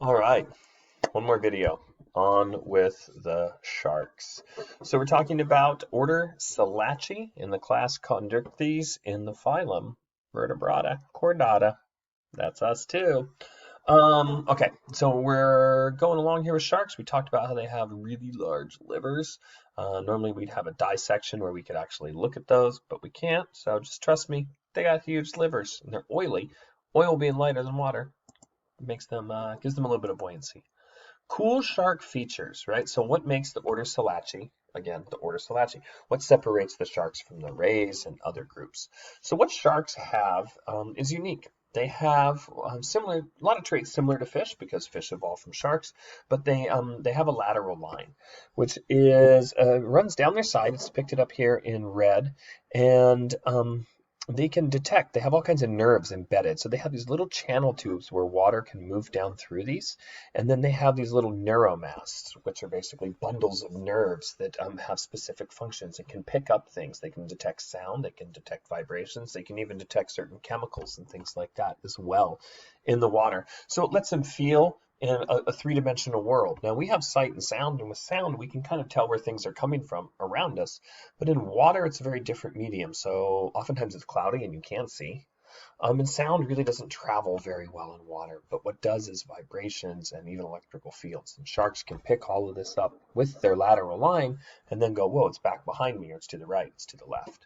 All right, one more video on with the sharks. So we're talking about order Salaci in the class Chondrichthyes in the phylum Vertebrata Chordata. That's us too. Okay, so we're going along here with sharks. We talked about how they have really large livers. Normally we'd have a dissection where we could actually look at those, but we can't. So just trust me, they got huge livers and they're oily. Oil being lighter than water makes them gives them a little bit of buoyancy. Cool shark features, right? So what makes the order Salaci, again, the order Salaci, what separates the sharks from the rays and other groups? So what sharks have is unique. They have a lot of traits similar to fish because fish evolved from sharks, but they have a lateral line, which is runs down their side. It's depicted up here in red, and they can detect, they have all kinds of nerves embedded. So they have these little channel tubes where water can move down through these. And then they have these little neuromasts, which are basically bundles of nerves that have specific functions and can pick up things. They can detect sound, they can detect vibrations, they can even detect certain chemicals and things like that as well in the water. So it lets them feel in a three-dimensional world. Now we have sight and sound, and with sound we can kind of tell where things are coming from around us. But in water, it's a very different medium. So oftentimes it's cloudy and you can't see. And sound really doesn't travel very well in water. But what does is vibrations and even electrical fields. And sharks can pick all of this up with their lateral line and then go, whoa, it's back behind me, or it's to the right, it's to the left.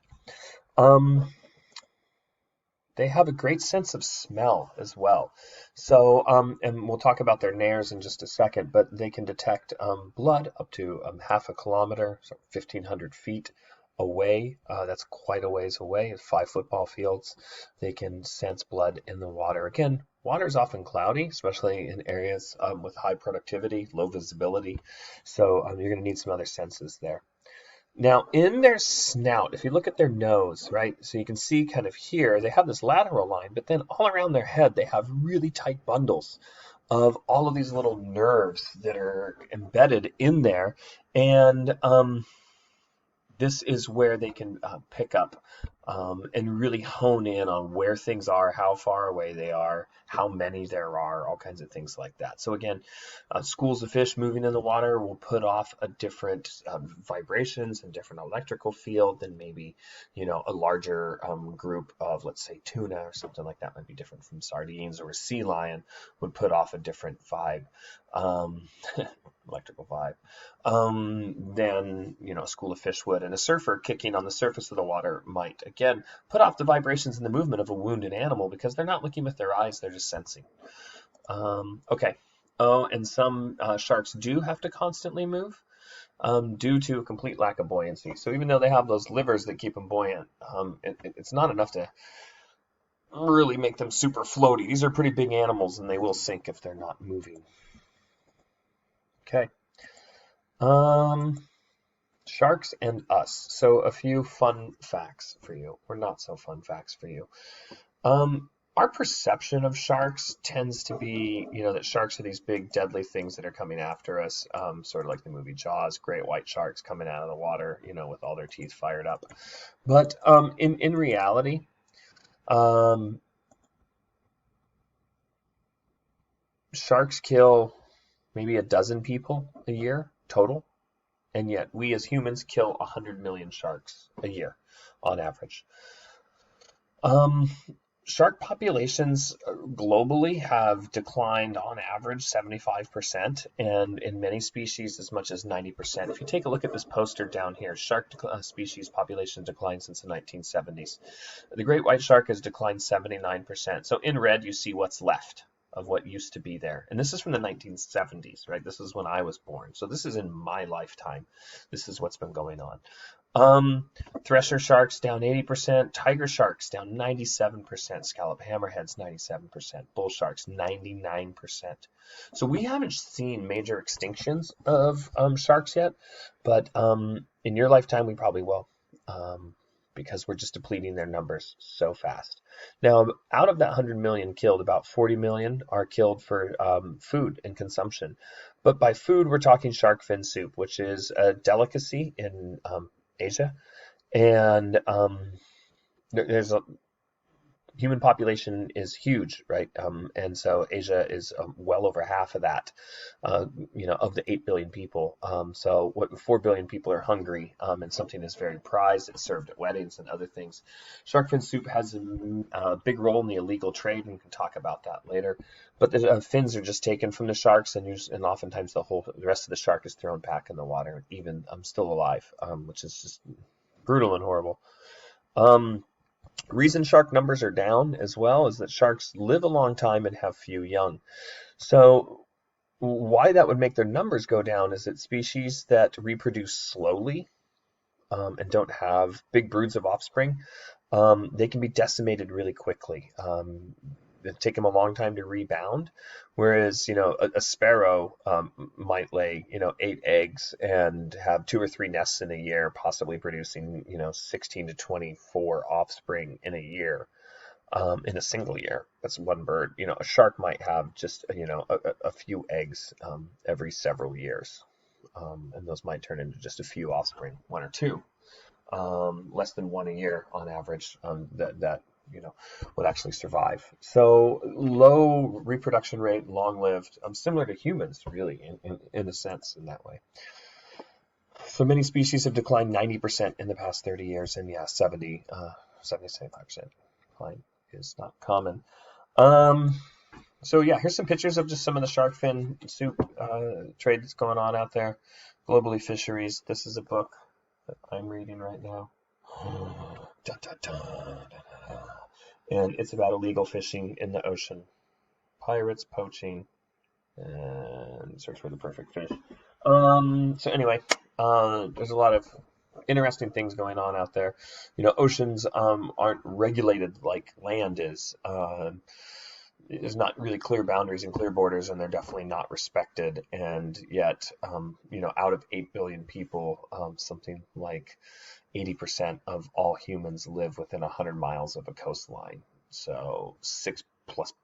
They have a great sense of smell as well. So, and we'll talk about their nares in just a second, but they can detect blood up to half a kilometer, so 1,500 feet away. That's quite a ways away, 5 football fields. They can sense blood in the water. Again, water is often cloudy, especially in areas with high productivity, low visibility. So you're going to need some other senses there. Now, in their snout, if you look at their nose, right, so you can see kind of here, they have this lateral line, but then all around their head, they have really tight bundles of all of these little nerves that are embedded in there. And this is where they can pick up and really hone in on where things are, how far away they are, how many there are, all kinds of things like that. So again, schools of fish moving in the water will put off a different vibrations and different electrical field than maybe, a larger group of, let's say, tuna or something like that might be different from sardines, or a sea lion would put off a different vibe. Electrical vibe, than a school of fish would. And a surfer kicking on the surface of the water might, again, put off the vibrations and the movement of a wounded animal because they're not looking with their eyes, they're just sensing. Okay. Oh, and some sharks do have to constantly move due to a complete lack of buoyancy. So even though they have those livers that keep them buoyant, it's not enough to really make them super floaty. These are pretty big animals and they will sink if they're not moving. Okay. Sharks and us. So a few fun facts for you, or not so fun facts for you. Our perception of sharks tends to be, that sharks are these big deadly things that are coming after us, sort of like the movie Jaws, great white sharks coming out of the water, with all their teeth fired up. But in reality, sharks kill maybe a dozen people a year total, and yet we as humans kill 100 million sharks a year on average. Shark populations globally have declined on average 75%, and in many species as much as 90%. If you take a look at this poster down here, shark species population declined since the 1970s. The great white shark has declined 79%. So in red, you see what's left of what used to be there. And this is from the 1970s, right? This is when I was born. So this is in my lifetime. This is what's been going on. Thresher sharks down 80%, tiger sharks down 97%, scallop hammerheads 97%, bull sharks 99%. So we haven't seen major extinctions of sharks yet, but in your lifetime we probably will. Because we're just depleting their numbers so fast. Now, out of that 100 million killed, about 40 million are killed for food and consumption. But by food, we're talking shark fin soup, which is a delicacy in Asia. And there's human population is huge, right? And so Asia is well over half of that, of the 8 billion people. So 4 billion people are hungry, and something is very prized. It's served at weddings and other things. Shark fin soup has a big role in the illegal trade, and we can talk about that later. But the fins are just taken from the sharks, and oftentimes the rest of the shark is thrown back in the water, even still alive, which is just brutal and horrible. Reason shark numbers are down as well is that sharks live a long time and have few young. So why that would make their numbers go down is that species that reproduce slowly and don't have big broods of offspring, they can be decimated really quickly. It take them a long time to rebound, whereas a sparrow might lay 8 eggs and have 2 or 3 nests in a year, possibly producing 16 to 24 offspring in a year. In a single year. That's one bird. A shark might have just a few eggs every several years, and those might turn into just a few offspring, 1 or 2, less than 1 a year on average. That would actually survive. So low reproduction rate, long-lived, similar to humans, really, in a sense, in that way. So many species have declined 90% in the past 30 years, and 75% decline is not common. So yeah, here's some pictures of just some of the shark fin soup trade that's going on out there. Globally Fisheries. This is a book that I'm reading right now. Dun, dun, dun, dun, dun. And it's about illegal fishing in the ocean. Pirates, poaching, and search for the perfect fish. So anyway, there's a lot of interesting things going on out there. Oceans aren't regulated like land is. There's not really clear boundaries and clear borders, and they're definitely not respected. And yet, out of 8 billion people, something like 80% of all humans live within 100 miles of a coastline. So 6+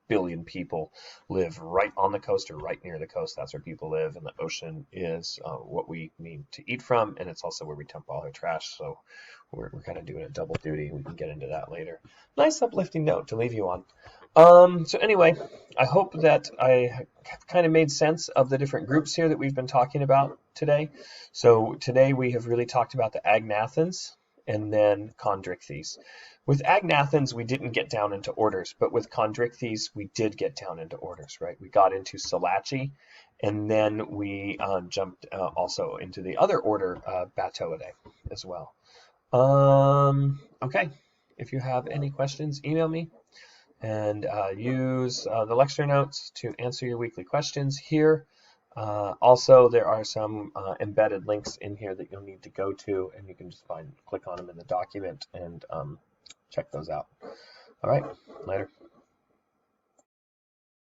billion people live right on the coast or right near the coast. That's where people live, and the ocean is what we need to eat from, and it's also where we dump all our trash. So we're kind of doing a double duty. We can get into that later. Nice uplifting note to leave you on. So anyway, I hope that I kind of made sense of the different groups here that we've been talking about today. So today we have really talked about the agnathans and then chondrichthyes. With agnathans, we didn't get down into orders, but with chondrichthyes, we did get down into orders, right? We got into Salaci, and then we jumped also into the other order, Batoidae, as well. Okay, if you have any questions, email me. And use the lecture notes to answer your weekly questions here. Also, there are some embedded links in here that you'll need to go to, and you can just click on them in the document and check those out. All right, later.